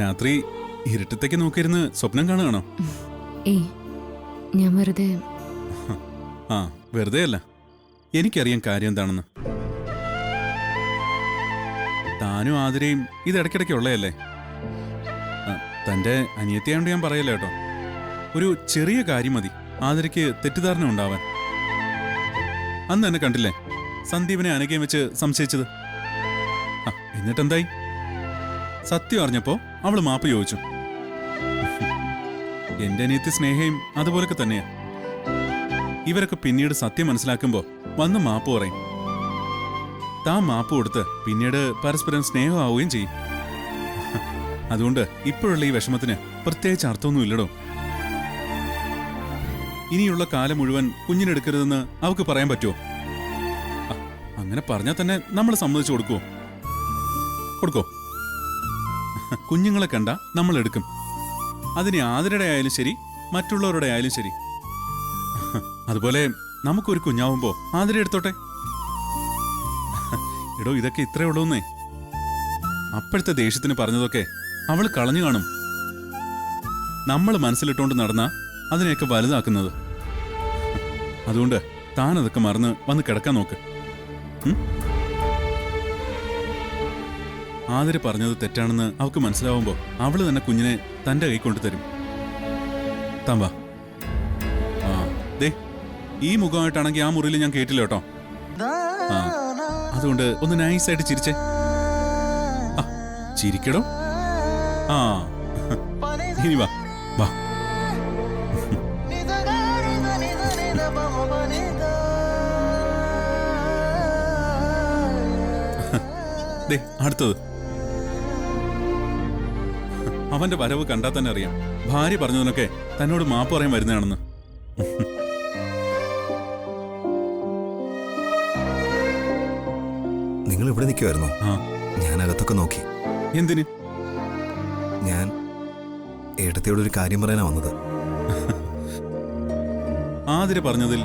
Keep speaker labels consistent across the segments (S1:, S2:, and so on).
S1: രാത്രി ഇരുട്ടത്തേക്ക് നോക്കിയിരുന്ന് സ്വപ്നം കാണുകയാണോ?
S2: ഏയ്, ഞാൻ വെറുതെ.
S1: ആ, വെറുതെ അല്ല, എനിക്കറിയാം കാര്യം എന്താണെന്ന്. താനും ആതിരയും ഇത് ഇടയ്ക്കിടയ്ക്ക് ഉള്ളതല്ലേ? തന്റെ അനിയത്തിയായോണ്ട് ഞാൻ പറയല്ല കേട്ടോ. ഒരു ചെറിയ കാര്യം മതി ആതിരയ്ക്ക് തെറ്റിദ്ധാരണ ഉണ്ടാവാൻ. അന്ന് എന്നെ കണ്ടില്ലേ സന്ദീപിനെ അനഘയും വെച്ച് സംശയിച്ചത്? എന്നിട്ടെന്തായി? സത്യം അറിഞ്ഞപ്പോ അവള് മാപ്പ് ചോദിച്ചു. എന്റെ അനിയത്തി സ്നേഹയും അതുപോലൊക്കെ തന്നെയാ. ഇവരൊക്കെ പിന്നീട് സത്യം മനസ്സിലാക്കുമ്പോ വന്ന് മാപ്പ് പറയും. താൻ മാപ്പ് കൊടുത്ത് പിന്നീട് പരസ്പരം സ്നേഹമാവുകയും ചെയ്യും. അതുകൊണ്ട് ഇപ്പോഴുള്ള ഈ വിഷമത്തിന് പ്രത്യേകിച്ച് അർത്ഥമൊന്നും ഇല്ലടോ. ഇനിയുള്ള കാലം മുഴുവൻ കുഞ്ഞിനെടുക്കരുതെന്ന് അവക്ക് പറയാൻ പറ്റുമോ? അങ്ങനെ പറഞ്ഞാൽ തന്നെ നമ്മൾ സമ്മതിച്ചു കൊടുക്കുവോ? കൊടുക്കോ? കുഞ്ഞുങ്ങളെ കണ്ട നമ്മൾ എടുക്കും. അതിന് ആതിരയുടെ ആയാലും ശരി, മറ്റുള്ളവരുടെ ആയാലും ശരി. അതുപോലെ നമുക്കൊരു കുഞ്ഞാവുമ്പോ ആതിര എടുത്തോട്ടെ. എടോ, ഇതൊക്കെ ഇത്രേ ഉള്ളൂന്നേ. അപ്പോഴത്തെ ദേഷ്യത്തിന് പറഞ്ഞതൊക്കെ അവള് കളഞ്ഞു കാണും. നമ്മൾ മനസ്സിലിട്ടോണ്ട് നടന്ന അതിനെയൊക്കെ വലുതാക്കുന്നത്. അതുകൊണ്ട് താനതൊക്കെ മറന്ന് വന്ന് കിടക്കാൻ നോക്ക്. ആതിര പറഞ്ഞത് തെറ്റാണെന്ന് അവക്ക് മനസ്സിലാവുമ്പോ അവള് തന്നെ കുഞ്ഞിനെ തന്റെ കൈ കൊണ്ടുതരും. താൻ വാ. ആ, ദേ, ഈ മുഖമായിട്ടാണെങ്കിൽ ആ മുറിയിൽ ഞാൻ കേട്ടില്ല കേട്ടോ. ആ, അതുകൊണ്ട് ഒന്ന് നൈസായിട്ട് ചിരിച്ചേ. ചിരിക്കടോ. ആ, ഇനി വാ വാ. ദേ, അടുത്തത്. അവന്റെ വരവ് കണ്ടാൽ തന്നെ അറിയാം ഭാര്യ പറഞ്ഞതിനൊക്കെ തന്നോട് മാപ്പ് പറയാൻ വരുന്നതാണെന്ന്.
S3: നിങ്ങൾ ഇവിടെ നിൽക്കുമായിരുന്നോ? ഞാൻ അകത്തൊക്കെ നോക്കി.
S1: എന്തിന്?
S3: ഞാൻ ഏട്ടത്തിയോടൊരു കാര്യം പറയാനാ വന്നത്.
S1: ആതിര പറഞ്ഞതിൽ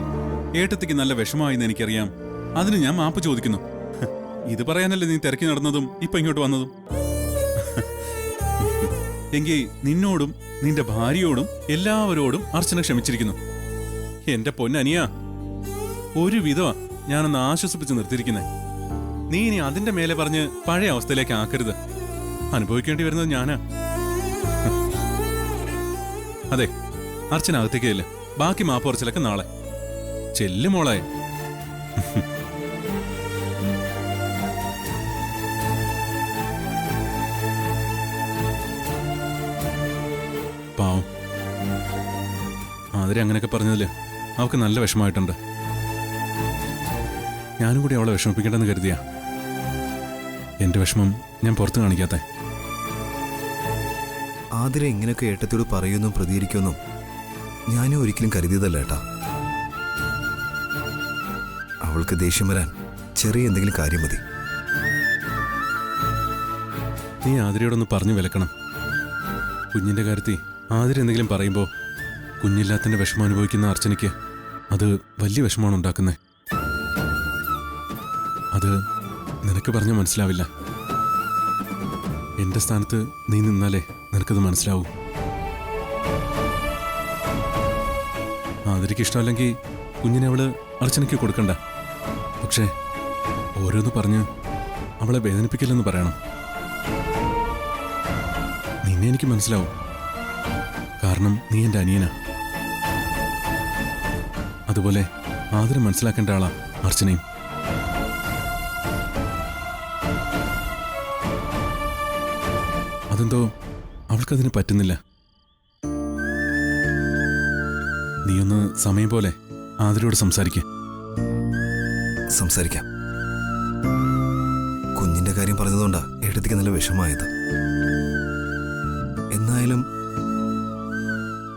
S1: ഏട്ടത്തിക്ക് നല്ല വിഷമമായിന്ന് എനിക്കറിയാം. അതിന് ഞാൻ മാപ്പ് ചോദിക്കുന്നു. ഇത് പറയാനല്ലേ നീ തിരക്കി നടന്നതും ഇപ്പൊ ഇങ്ങോട്ട് വന്നതും? എങ്കിൽ നിന്നോടും നിന്റെ ഭാര്യയോടും എല്ലാവരോടും അർച്ചന ക്ഷമിച്ചിരിക്കുന്നു. എന്റെ പൊന്നനിയ, ഒരു വിധമാ ഞാനൊന്ന് ആശ്വസിപ്പിച്ച് നിർത്തിയിരിക്കുന്നേ. നീ ഇനി അതിന്റെ മേലെ പറഞ്ഞ് പഴയ അവസ്ഥയിലേക്ക് ആക്കരുത്. അനുഭവിക്കേണ്ടി വരുന്നത് ഞാനാ. അതെ, അർച്ചന അകത്തേക്കില്ല. ബാക്കി മാപ്പ് പറച്ചിലൊക്കെ നാളെ. ചെല്ലു മോളെ. പാവം ആതിര അങ്ങനെയൊക്കെ പറഞ്ഞതില് അവൾക്ക് നല്ല വിഷമമായിട്ടുണ്ട്. ഞാനും കൂടി അവളെ വിഷമിപ്പിക്കേണ്ടെന്ന് കരുതിയാ എന്റെ വിഷമം ഞാൻ പുറത്ത് കാണിക്കാത്ത.
S3: ആതിര ഇങ്ങനെയൊക്കെ ഏട്ടത്തിയോട് പറയുമെന്നും പ്രതികരിക്കുമെന്നും ഞാനും ഒരിക്കലും കരുതിയതല്ല ഏട്ടാ. അവൾക്ക് ദേഷ്യം വരാൻ ചെറിയ എന്തെങ്കിലും കാര്യം മതി.
S1: നീ ആതിരയോടൊന്ന് പറഞ്ഞു വിലക്കണം. കുഞ്ഞിന്റെ കാര്യത്തിൽ ആതിര എന്തെങ്കിലും പറയുമ്പോൾ കുഞ്ഞില്ലാത്തതിന്റെ വിഷമം അനുഭവിക്കുന്ന അർച്ചനയ്ക്ക് അത് വലിയ വിഷമമാണ് ഉണ്ടാക്കുന്നത്. അത് നിനക്ക് പറഞ്ഞാൽ മനസ്സിലാവില്ല. എന്റെ സ്ഥാനത്ത് നീ നിന്നാലേ നിനക്കത് മനസ്സിലാവൂ. ആതിരയ്ക്ക് ഇഷ്ടമല്ലെങ്കിൽ കുഞ്ഞിനെ അവള് അർച്ചനയ്ക്ക് കൊടുക്കണ്ട. പക്ഷേ ഓരോന്ന് പറഞ്ഞ് അവളെ വേദനിപ്പിക്കില്ലെന്ന് പറയണം. നിന്നെ എനിക്ക് മനസ്സിലാവും. കാരണം നീ എന്റെ അനിയനാ. അതുപോലെ ആതിര മനസ്സിലാക്കേണ്ട ആളാ അർച്ചനയും. അതെന്തോ അവൾക്കതിന് പറ്റുന്നില്ല. നീയൊന്ന് സമയം പോലെ ആതിരയോട് സംസാരിക്കാം.
S3: കുഞ്ഞിന്റെ കാര്യം പറഞ്ഞതുകൊണ്ടാ ഏട്ടത്തിക്ക് നല്ല വിഷമായത്. എന്നായാലും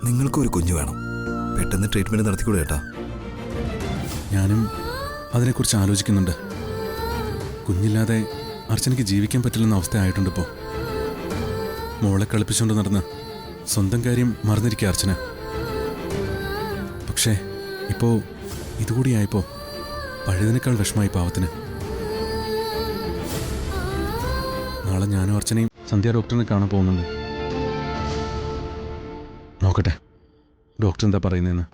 S3: നിങ്ങൾക്കും ഒരു കുഞ്ഞു വേണം. പെട്ടെന്ന് ട്രീറ്റ്മെന്റ് നടത്തിക്കൂടെ ഏട്ടാ?
S1: ഞാനും അതിനെക്കുറിച്ച് ആലോചിക്കുന്നുണ്ട്. കുഞ്ഞില്ലാതെ അർച്ചനയ്ക്ക് ജീവിക്കാൻ പറ്റില്ലെന്ന അവസ്ഥ ആയിട്ടുണ്ട് ഇപ്പോൾ. മോളെ കളിപ്പിച്ചുകൊണ്ട് നടന്ന് സ്വന്തം കാര്യം മറന്നിരിക്കുക അർച്ചന. പക്ഷേ ഇപ്പോൾ ഇതുകൂടിയായപ്പോൾ പഴയതിനേക്കാൾ വിഷമായി പാവത്തിന്. നാളെ ഞാനും അർച്ചനയും സന്ധ്യ ഡോക്ടറിനെ കാണാൻ പോകുന്നുണ്ട്. നോക്കട്ടെ ഡോക്ടർ എന്താ പറയുന്നതെന്ന്.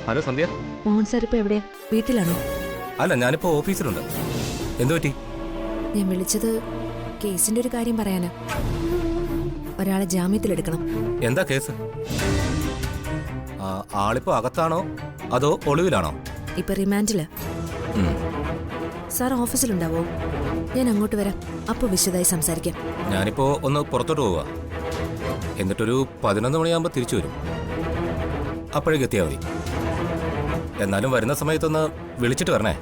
S4: ഹലോ സന്ധ്യ.
S2: മോഹൻ സാർ ഇപ്പൊ എവിടെയാ? വീട്ടിലാണോ?
S4: അല്ല, ഞാനിപ്പോ ഓഫീസിലുണ്ട്. എന്തു പറ്റി?
S2: ഞാൻ വിളിച്ചത് കേസിന്റെ ഒരു കാര്യം പറയാനാ. ഒരാളെ ജാമ്യത്തിലെടുക്കണം.
S4: എന്താ കേസ്? ആളിപ്പോ അകത്താണോ അതോ ഒളിവിലാണോ?
S2: ഇപ്പൊ റിമാൻഡില്. സാർ ഓഫീസിലുണ്ടാവോ? ഞാൻ അങ്ങോട്ട് വരാം, അപ്പൊ വിശദമായി സംസാരിക്കാം.
S4: ഞാനിപ്പോ ഒന്ന് പുറത്തോട്ട് പോവാ. എന്നിട്ടൊരു 11 മണിയാകുമ്പോ തിരിച്ചു വരും. അപ്പോഴേക്ക് എത്തിയാൽ മതി. എന്നാലും വരുന്ന സമയത്തൊന്ന് വിളിച്ചിട്ട് വരണേ.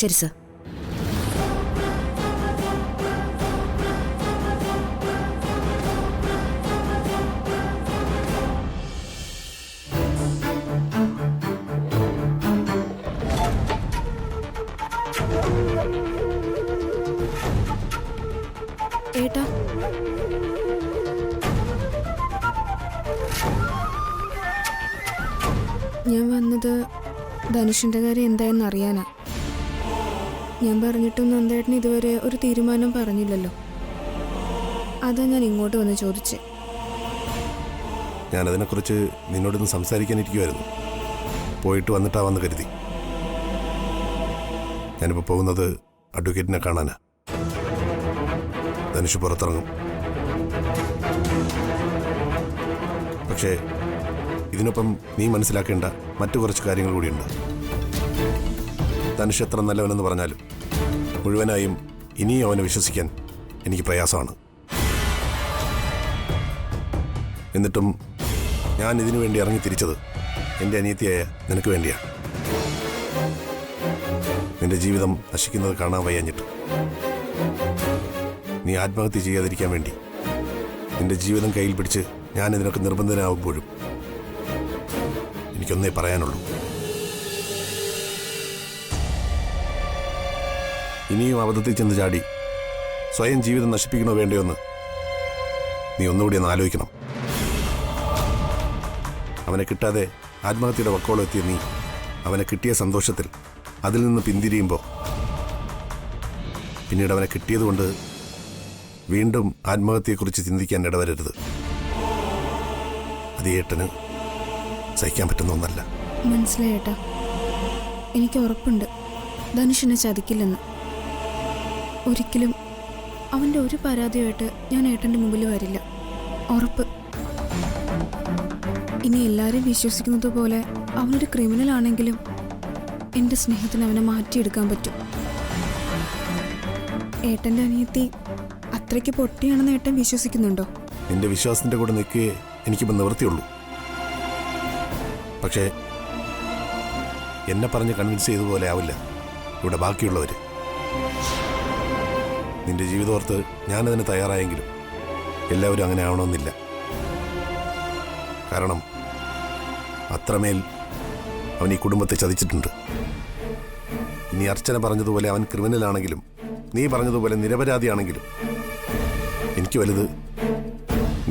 S2: ശരി സാർ. ഏട്ടാ,
S5: ഞാൻ വന്നത് ധനുഷിൻ്റെ കാര്യം എന്തായെന്ന് അറിയാനാ. ഞാൻ പറഞ്ഞിട്ടും നന്ദേട്ടന് ഇതുവരെ ഒരു തീരുമാനം പറഞ്ഞില്ലല്ലോ. അതാ ഞാൻ ഇങ്ങോട്ട് വന്ന് ചോദിച്ചേ.
S6: ഞാനതിനെക്കുറിച്ച് നിന്നോടൊന്ന് സംസാരിക്കാനിരിക്കുമായിരുന്നു. പോയിട്ട് വന്നിട്ടാവാന്ന് കരുതി. ഞാനിപ്പോൾ പോകുന്നത് അഡ്വക്കേറ്റിനെ കാണാനാ. ധനുഷ് പുറത്തിറങ്ങും. പക്ഷേ ഇതിനൊപ്പം നീ മനസ്സിലാക്കേണ്ട മറ്റു കുറച്ച് കാര്യങ്ങൾ കൂടിയുണ്ട്. ധനുഷ് എത്ര നല്ലവനെന്ന് പറഞ്ഞാലും മുഴുവനായും ഇനിയും അവനെ വിശ്വസിക്കാൻ എനിക്ക് പ്രയാസമാണ്. എന്നിട്ടും ഞാൻ ഇതിനു വേണ്ടി ഇറങ്ങി തിരിച്ചത് എൻ്റെ അനിയത്തിയായ നിനക്ക് വേണ്ടിയാണ്. നിന്റെ ജീവിതം നശിക്കുന്നത് കാണാൻ വയ്യാഞ്ഞിട്ട് നീ ആത്മഹത്യ ചെയ്യാതിരിക്കാൻ വേണ്ടി നിന്റെ ജീവിതം കയ്യിൽ പിടിച്ച് ഞാൻ ഇതിനൊക്കെ നിർബന്ധനാവുമ്പോഴും എനിക്കൊന്നേ പറയാനുള്ളൂ. ഇനിയും അബദ്ധത്തിൽ ചെന്ന് ചാടി സ്വയം ജീവിതം നശിപ്പിക്കണോ വേണ്ടയോന്ന് നീ ഒന്നുകൂടി ഒന്ന് ആലോചിക്കണം. അവനെ കിട്ടാതെ ആത്മഹത്യയുടെ വക്കോളം എത്തിയ നീ അവനെ കിട്ടിയ സന്തോഷത്തിൽ അതിൽ നിന്ന് പിന്തിരിയുമ്പോൾ പിന്നീട് അവനെ കിട്ടിയതുകൊണ്ട് വീണ്ടും ആത്മഹത്യയെക്കുറിച്ച് ചിന്തിക്കാൻ ഇടവരരുത്. അത് ഏട്ടന് സഹിക്കാൻ പറ്റുന്ന ഒന്നല്ല.
S5: മനസ്സിലായേട്ടാ, എനിക്ക് ഉറപ്പുണ്ട് ധനുഷിനെ ചതിക്കില്ലെന്ന്. ഒരിക്കലും അവൻ്റെ ഒരു പരാതിയായിട്ട് ഞാൻ ഏട്ടൻ്റെ മുമ്പിൽ വരില്ല, ഉറപ്പ്. ഇനി എല്ലാവരും വിശ്വസിക്കുന്നത് പോലെ അവനൊരു ക്രിമിനൽ ആണെങ്കിലും എൻ്റെ സ്നേഹത്തിന് അവനെ മാറ്റിയെടുക്കാൻ പറ്റും. ഏട്ടൻ്റെ അനിയത്തി അത്രയ്ക്ക് പൊട്ടിയാണെന്ന് ഏട്ടൻ വിശ്വസിക്കുന്നുണ്ടോ?
S6: നിന്റെ വിശ്വാസത്തിന്റെ കൂടെ നിൽക്കേ എനിക്കിപ്പോൾ നിവൃത്തിയുള്ളൂ. പക്ഷേ എന്നെ പറഞ്ഞ് കൺവിൻസ് ചെയ്തതുപോലെ ആവില്ല ഇവിടെ ബാക്കിയുള്ളവർ. നിന്റെ ജീവിതോർത്ത് ഞാനതിന് തയ്യാറായെങ്കിലും എല്ലാവരും അങ്ങനെ ആവണമെന്നില്ല. കാരണം അത്രമേൽ അവൻ ഈ കുടുംബത്തെ ചതിച്ചിട്ടുണ്ട്. ഇനി അർച്ചന പറഞ്ഞതുപോലെ അവൻ ക്രിമിനലാണെങ്കിലും നീ പറഞ്ഞതുപോലെ നിരപരാധിയാണെങ്കിലും എനിക്ക് വലുത്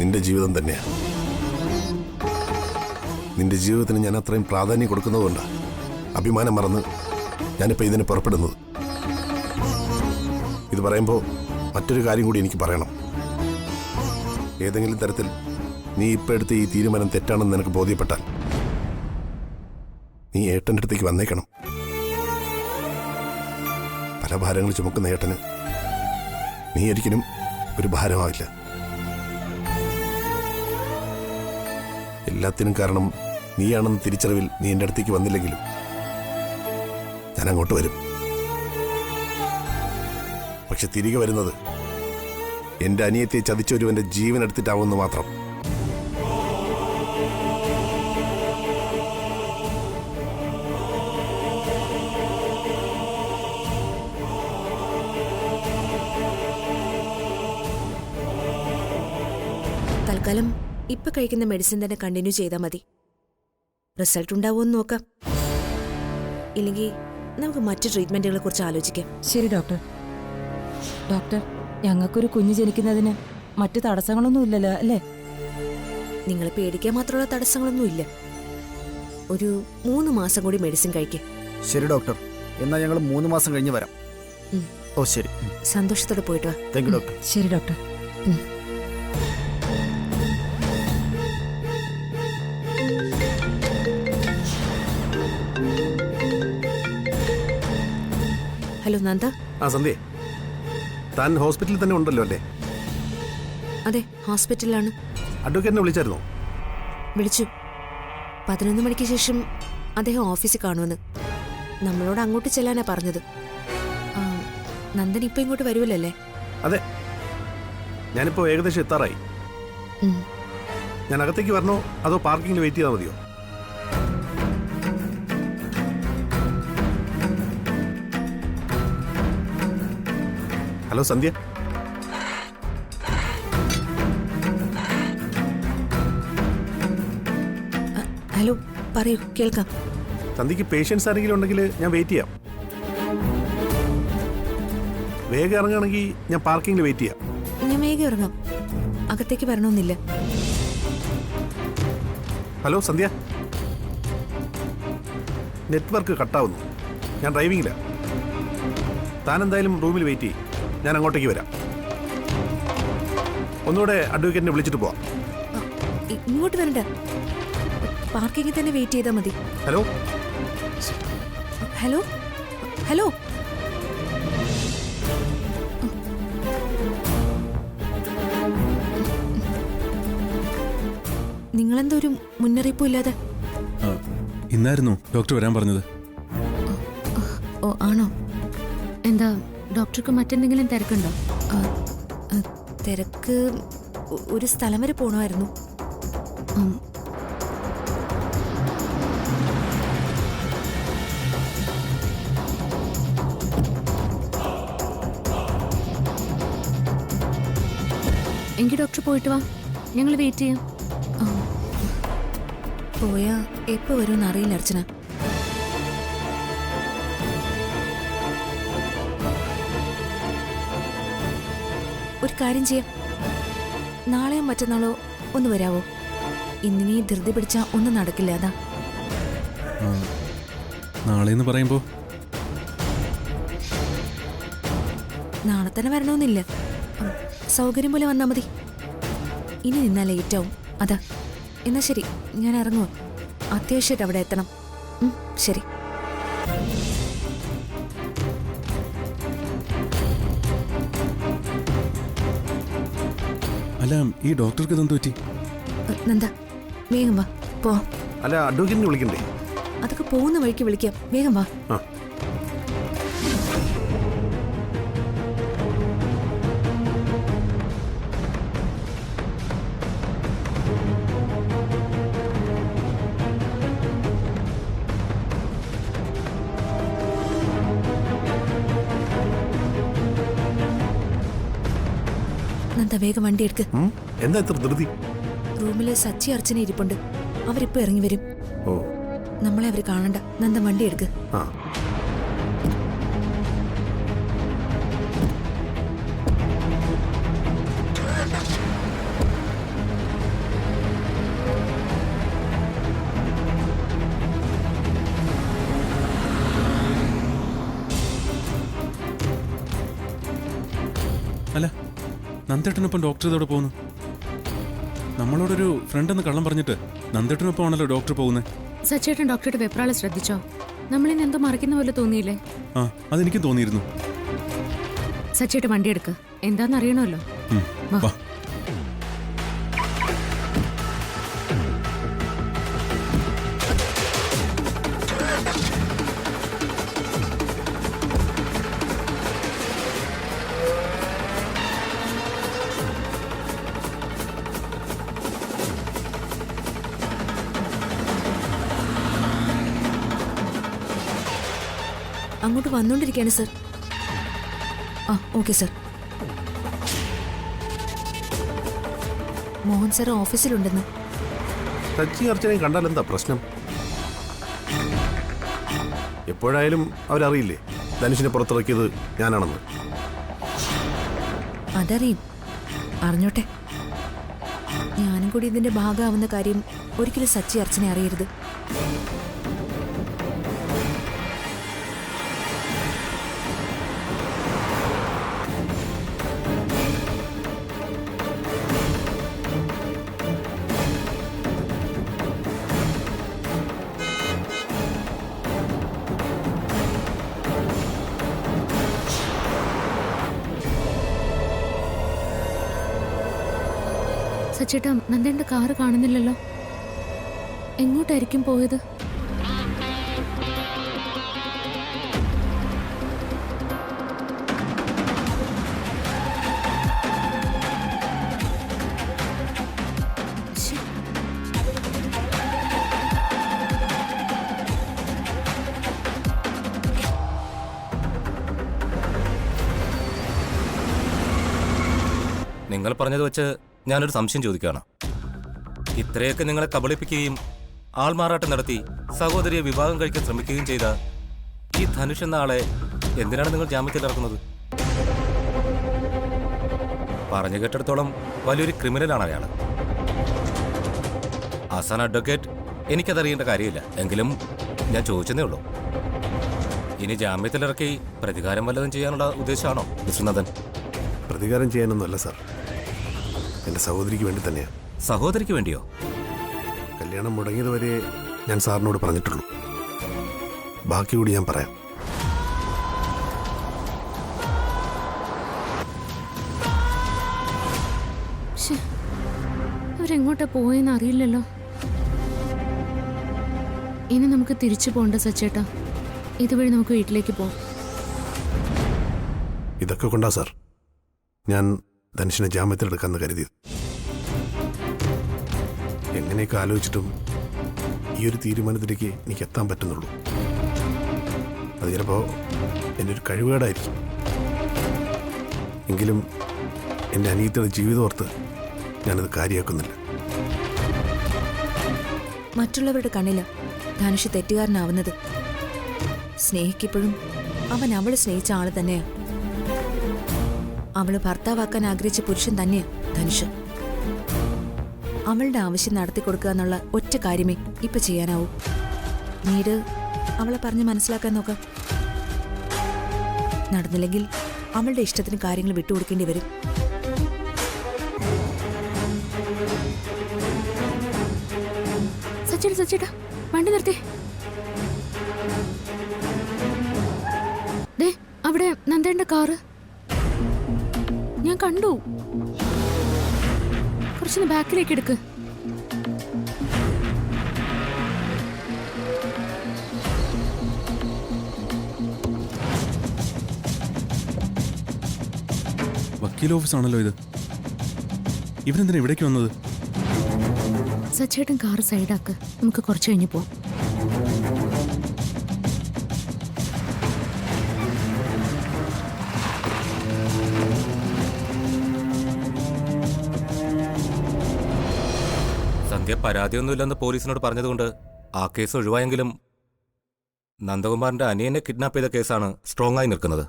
S6: നിന്റെ ജീവിതം തന്നെയാണ്. നിന്റെ ജീവിതത്തിന് ഞാൻ അത്രയും പ്രാധാന്യം കൊടുക്കുന്നതുകൊണ്ടാണ് അഭിമാനം മറന്ന് ഞാനിപ്പോൾ ഇതിന് പുറപ്പെടുന്നത്. ഇത് പറയുമ്പോൾ മറ്റൊരു കാര്യം കൂടി എനിക്ക് പറയണം. ഏതെങ്കിലും തരത്തിൽ നീ ഇപ്പോൾ എടുത്ത ഈ തീരുമാനം തെറ്റാണെന്ന് നിനക്ക് ബോധ്യപ്പെട്ടാൽ നീ ഏട്ടൻ്റെ അടുത്തേക്ക് വന്നേക്കണം. പല ഭാരങ്ങൾ ചുമക്കുന്ന ഏട്ടന് നീ ഒരിക്കലും ഒരു ഭാരമാവില്ല. എല്ലാത്തിനും കാരണം നീയാണെന്ന തിരിച്ചറിവിൽ നീ എൻ്റെ അടുത്തേക്ക് വന്നില്ലെങ്കിലും ഞാൻ അങ്ങോട്ട് വരും. പക്ഷെ തിരികെ വരുന്നത് എൻ്റെ അനിയത്തെ ചതിച്ചൊരുവൻ്റെ ജീവൻ എടുത്തിട്ടാവുമെന്ന് മാത്രം.
S2: തൽക്കാലം ഇപ്പൊ കഴിക്കുന്ന മെഡിസിൻ തന്നെ കണ്ടിന്യൂ ചെയ്താൽ മതി. റിസൾട്ട് ഉണ്ടാവുമെന്ന് നോക്കാം. ഇല്ലെങ്കിൽ നമുക്ക് മറ്റു ട്രീറ്റ്മെന്റുകളെ കുറിച്ച് ആലോചിക്കാം.
S7: ശരി ഡോക്ടർ. ഡോക്ടർ, ഞങ്ങൾക്കൊരു കുഞ്ഞ് ജനിക്കുന്നതിന് മറ്റു തടസ്സങ്ങളൊന്നും ഇല്ലല്ലോ അല്ലേ?
S2: നിങ്ങൾ പേടിക്കാൻ മാത്രമുള്ള തടസ്സങ്ങളൊന്നും ഇല്ല. ഒരു 3 മാസം കൂടി മെഡിസിൻ കഴിക്കുക.
S7: ശരി ഡോക്ടർ, എന്നാൽ ഞങ്ങൾ 3 മാസം കഴിഞ്ഞ് വരാം.
S2: ഉം.
S7: ഓ ശരി,
S2: സന്തോഷത്തോടെ പോയിട്ട് വാ.
S7: Thank you doctor.
S2: ശരി ഡോക്ടർ. ഹലോ നന്ദ.
S6: ആ സന്ധ്യ, താൻ ഹോസ്പിറ്റലിൽ തന്നെ ഉണ്ടല്ലോ അല്ലേ?
S2: അതെ, ഹോസ്പിറ്റലിലാണ്.
S6: അഡ്വക്കേറ്റിനെ വിളിച്ചായിരുന്നോ?
S2: വിളിച്ചു. 11 മണിക്ക് ശേഷം അദ്ദേഹം ഓഫീസിൽ കാണുമെന്ന്. നമ്മളോട് അങ്ങോട്ട് ചെല്ലാനാ പറഞ്ഞത്. ആ, നന്ദൻ ഇപ്പൊ ഇങ്ങോട്ട് വരുമല്ലേ?
S6: അതെ, ഞാനിപ്പോൾ ഏകദേശം എത്താറായി. ഞാൻ അകത്തേക്ക് വരണോ അതോ പാർക്കിങ്ങിൽ വെയിറ്റ് ചെയ്താൽ മതിയോ? ഹലോ സന്ധ്യ.
S2: ഹലോ, പറയൂ, കേൾക്കാം.
S6: സന്ധ്യക്ക് പേഷ്യൻസ് ആരെങ്കിലും ഉണ്ടെങ്കിൽ ഞാൻ വെയിറ്റ് ചെയ്യാം. വേഗം ഇറങ്ങുകയാണെങ്കിൽ ഞാൻ പാർക്കിങ്ങിൽ വെയിറ്റ് ചെയ്യാം.
S2: ഞാൻ വേഗം ഇറങ്ങാം. അകത്തേക്ക് വരണമെന്നില്ല.
S6: ഹലോ സന്ധ്യ, നെറ്റ്വർക്ക് കട്ടാവുന്നു. ഞാൻ ഡ്രൈവിങ്ങില്ല. താൻ എന്തായാലും റൂമിൽ വെയിറ്റ് ചെയ്യും. ഞാൻ അങ്ങോട്ടേക്ക് വരാം. ഒന്നുകൂടെ അഡ്വക്കേറ്റിനെ വിളിച്ചിട്ട് പോവാം.
S2: ഇങ്ങോട്ട് വരണ്ട, പാർക്കിങ്ങിൽ തന്നെ വെയിറ്റ് ചെയ്താൽ മതി.
S6: Hello
S2: hello hello. നിങ്ങളെന്താ ഒരു മുന്നറിയിപ്പും ഇല്ലാതെ?
S1: ഇന്നായിരുന്നു ഡോക്ടർ വരാൻ പറഞ്ഞത്.
S2: ഓ ആണോ?
S8: എന്താ ഡോക്ടർക്ക് മറ്റെന്തെങ്കിലും തിരക്കുണ്ടോ?
S2: തിരക്ക് ഒരു സ്ഥലം വരെ പോണമായിരുന്നു.
S8: എങ്കിൽ ഡോക്ടർ പോയിട്ട് വാ, ഞങ്ങൾ വെയിറ്റ് ചെയ്യാം.
S2: പോയാ എപ്പോ വരുമെന്ന് അറിയില്ല അർച്ചന. ഒരു കാര്യം ചെയ്യാം, നാളെയോ മറ്റന്നാളോ ഒന്ന് വരാവോ? ഇന്നിനി ധൃതി പിടിച്ചാ ഒന്നും നടക്കില്ല. അതാ.
S1: നാളെ എന്ന് പറയുമ്പോ
S2: നാളെ തന്നെ വരണമെന്നില്ല. സൗകര്യം പോലെ വന്നാ മതി. ഇനി നിന്നാ ലേറ്റ് ആവും. അതാ. എന്നാ ശരി, ഞാൻ ഇറങ്ങുക. അത്യാവശ്യമായിട്ട് അവിടെ എത്തണം. ശരി.
S1: അല്ല, ഈ ഡോക്ടർക്ക് ഇതെന്ത് പറ്റി?
S2: നന്ദ, വേഗം വാ, പോ.
S6: അല്ല, അഡ്വക്കേറ്റിനെ വിളിക്കണ്ടേ?
S2: അതൊക്കെ പോകുന്ന വഴിക്ക് വിളിക്കാം. വേഗം വാ.
S6: ആ.
S2: നന്ദ, വേഗം വണ്ടി എടുക്ക്.
S6: എന്താ ഇത്ര ധൃതി?
S2: റൂമില് സച്ചി അർച്ചന ഇരിപ്പുണ്ട്. അവരിപ്പോ ഇറങ്ങി വരും.
S6: ഓ,
S2: നമ്മളെ അവര് കാണണ്ട. നന്ദ, വണ്ടി എടുക്ക്.
S6: ആ.
S1: അല്ല, നന്ദേട്ടനൊപ്പം ഡോക്ടർ ഇതോടെ പോകുന്നു. നമ്മളോടൊരു ഫ്രണ്ട് എന്ന് കള്ളം പറഞ്ഞിട്ട് നന്ദേട്ടനൊപ്പം ആണല്ലോ ഡോക്ടർ പോകുന്നത്.
S8: സച്ചേട്ടൻ ഡോക്ടറുടെ വെപ്രാളം ശ്രദ്ധിച്ചോ? നമ്മളിന്ന് എന്തോ മറിക്കുന്ന പോലെ തോന്നിയില്ലേ?
S1: ആ, അതെനിക്കും തോന്നിയിരുന്നു.
S8: സച്ചേട്ടൻ വണ്ടി എടുക്ക്, എന്താന്ന് അറിയണമല്ലോ.
S1: വാ.
S2: അങ്ങോട്ട് വന്നോണ്ടിരിക്കുകയാണ് സർ. ആ, ഓക്കെ സർ. മോഹൻ സാർ ഓഫീസിലുണ്ടെന്ന്.
S6: സച്ചി അർച്ചനയും കണ്ടാൽ എന്താ പ്രശ്നം? എപ്പോഴായാലും അവരറിയില്ലേ ധനുഷിനെ പുറത്തിറക്കിയത് ഞാനാണെന്ന്.
S2: അതറിയും. അറിഞ്ഞോട്ടെ. ഞാനും കൂടി ഇതിന്റെ ഭാഗമാവുന്ന കാര്യം ഒരിക്കലും സച്ചി അർച്ചനെ അറിയരുത്.
S8: സച്ചേട്ടാ, നന്ദേന്റെ കാറ് കാണുന്നില്ലല്ലോ. എങ്ങോട്ടായിരിക്കും പോയത്? ശ്ശെ.
S4: നിങ്ങൾ പറഞ്ഞത് വെച്ച് ഞാനൊരു സംശയം ചോദിക്കുകയാണ്. ഇത്രയൊക്കെ നിങ്ങളെ കബളിപ്പിക്കുകയും ആൾമാറാട്ടം നടത്തി സഹോദരിയെ വിവാഹം കഴിക്കാൻ ശ്രമിക്കുകയും ചെയ്ത ഈ ധനുഷ് എന്ന ആളെ എന്തിനാണ് നിങ്ങൾ ജാമ്യത്തിൽ ഇറക്കുന്നത്? പറഞ്ഞു കേട്ടിടത്തോളം വലിയൊരു ക്രിമിനലാണ് അയാൾ. ആസാൻ അഡ്വക്കേറ്റ് എനിക്കതറിയേണ്ട കാര്യമില്ല, എങ്കിലും ഞാൻ ചോദിച്ചതേ ഉള്ളൂ. ഇനി ജാമ്യത്തിലിറക്കി പ്രതികാരം വല്ലതും ചെയ്യാനുള്ള ഉദ്ദേശമാണോ മിസ്റ്റർ നന്ദൻ?
S6: പ്രതികാരം ചെയ്യാനൊന്നുമല്ല സാർ, എൻ്റെ സഹോദരിക്ക് വേണ്ടി തന്നെയാണ്.
S4: സഹോദരിക്ക് വേണ്ടിയോ?
S6: കല്യാണം മുടങ്ങിയതുവരെ ഞാൻ സാറിനോട് പറഞ്ഞിട്ടുള്ളൂ. ബാക്കി കൂടി ഞാൻ പറയാം.
S8: ശ്ശെ. അവരെങ്ങോട്ടാ പോയെന്ന് അറിയില്ലല്ലോ. ഇനി നമുക്ക് തിരിച്ചു പോകണ്ട സച്ചേട്ടാ. ഇതുവഴി നമുക്ക് വീട്ടിലേക്ക് പോകാം.
S6: ഇതൊക്കെ കൊണ്ടാ സാർ ഞാൻ ധനുഷിനെ ജാമ്യത്തിലെടുക്കാമെന്ന് കരുതിയത്. എങ്ങനെയൊക്കെ ആലോചിച്ചിട്ടും ഈ ഒരു തീരുമാനത്തിലേക്ക് എനിക്ക് എത്താൻ പറ്റുന്നുള്ളൂ. അത് ചിലപ്പോൾ എൻ്റെ ഒരു കഴിവുകേടായിരിക്കും. എങ്കിലും എൻ്റെ അനിയത്തിയുടെ ജീവിതം ഓർത്ത് ഞാനത് കാര്യമാക്കുന്നില്ല.
S2: മറ്റുള്ളവരുടെ കണ്ണില് ധനുഷ് തെറ്റുകാരനാവുന്നത്. സ്നേഹിക്കപ്പോഴും അവൻ അവളെ സ്നേഹിച്ച ആള് തന്നെയാ. അവള് ഭർത്താവാക്കാൻ ആഗ്രഹിച്ച പുരുഷൻ തന്നെയാ ധനുഷ്. അവളുടെ ആവശ്യം നടത്തി കൊടുക്കുക എന്നുള്ള ഒറ്റ കാര്യമേ ഇപ്പൊ ചെയ്യാനാവൂ. നീട് അവളെ പറഞ്ഞ് മനസ്സിലാക്കാൻ നോക്കാം. നടന്നില്ലെങ്കിൽ അവളുടെ ഇഷ്ടത്തിന് കാര്യങ്ങൾ വിട്ടുകൊടുക്കേണ്ടി വരും.
S8: സച്ചേട്ടാ, വണ്ടി നിർത്തി. ദേ, അവിടെ നന്ദേന്റെ കാറ് ഞാൻ കണ്ടു. കുറച്ചൊന്ന് ബാക്കിലേക്ക് എടുക്ക്.
S1: വക്കീൽ ഓഫീസാണല്ലോ ഇത്. ഇവരെന്തിനാ ഇവിടേക്ക് വന്നത്?
S8: സച്ചേട്ടൻ കാറ് സൈഡാക്ക്, നമുക്ക് കുറച്ച് കഴിഞ്ഞ് പോവാം.
S4: സന്ധ്യ പരാതിയൊന്നുമില്ലെന്ന് പോലീസിനോട് പറഞ്ഞതുകൊണ്ട് ആ കേസ് ഒഴിവായെങ്കിലും നന്ദകുമാറിന്റെ അനിയനെ കിഡ്നാപ്പ് ചെയ്ത കേസാണ് സ്ട്രോങ് ആയി നിൽക്കുന്നത്.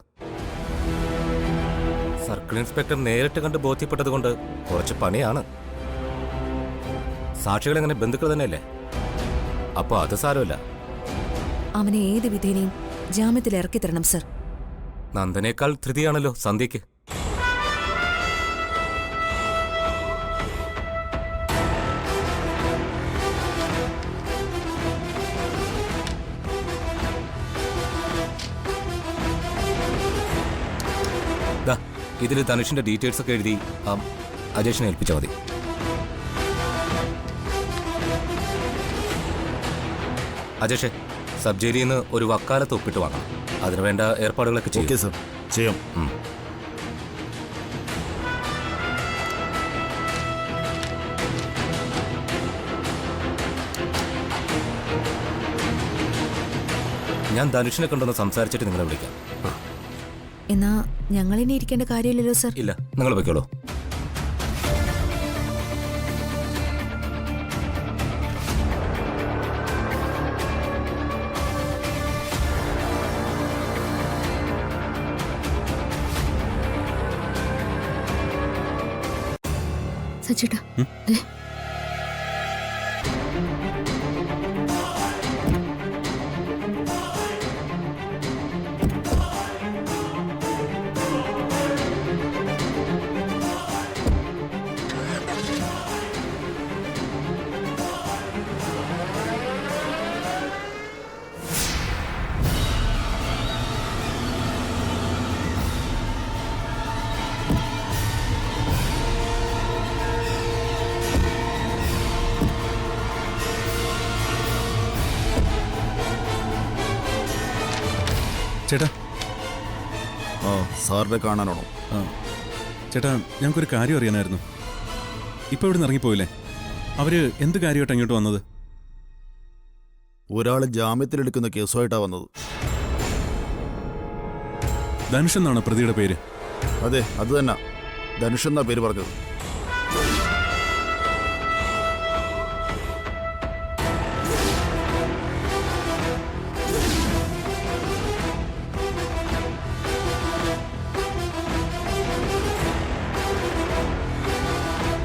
S4: സർക്കിൾ ഇൻസ്പെക്ടർ നേരിട്ട് കണ്ട് ബോധ്യപ്പെട്ടതുകൊണ്ട് കുറച്ച് പണിയാണ്. സാക്ഷികൾ എങ്ങനെ ബന്ധുക്കൾ തന്നെയല്ലേ, അപ്പൊ അത് സാരമില്ല.
S2: അവനെ ഏത് വിധേനയും ജാമ്യത്തിൽ ഇറക്കി തരണം സർ.
S4: നന്ദനേക്കാൾ ധൃതിയാണല്ലോ സന്ധ്യയ്ക്ക്. ഇതിൽ ധനുഷിന്റെ ഡീറ്റെയിൽസ് ഒക്കെ എഴുതി അജേഷിനെ ഏൽപ്പിച്ചാൽ മതി. അജേഷെ, സബ് ജയിലിൽ നിന്ന് ഒരു വക്കാലത്ത് ഒപ്പിട്ട് വാങ്ങാം. അതിനുവേണ്ട ഏർപ്പാടുകളൊക്കെ ചെയ്യും.
S7: ഓക്കെ സർ, ചെയ്യാം.
S4: ഞാൻ ധനുഷിനെ കൊണ്ടൊന്ന് സംസാരിച്ചിട്ട് നിങ്ങളെ വിളിക്കാം.
S2: എന്നാ ഞങ്ങളിനി ഇരിക്കേണ്ട കാര്യമില്ലല്ലോ സർ.
S4: ഇല്ല, നിങ്ങൾ വെക്കോളൂ.
S8: സച്ചേട്ടാ
S1: ഉം?
S8: ദേ.
S1: ചേട്ടാ
S7: ആ സാറിനെ കാണാനാണോ?
S1: ആ, ചേട്ടാ ഞങ്ങൾക്കൊരു കാര്യം അറിയാനായിരുന്നു. ഇപ്പോൾ ഇവിടെ നിന്ന് ഇറങ്ങിപ്പോയില്ലേ? അവര് എന്ത് കാര്യമായിട്ടാണ് ഇങ്ങോട്ട് വന്നത്?
S7: ഒരാൾ ജാമ്യത്തിലെടുക്കുന്ന കേസുമായിട്ടാണ് വന്നത്.
S1: ധനുഷ് എന്നാണ് പ്രതിയുടെ പേര്.
S7: അതെ അത് തന്നെ, ധനുഷ് എന്നാ പേര് പറഞ്ഞത്.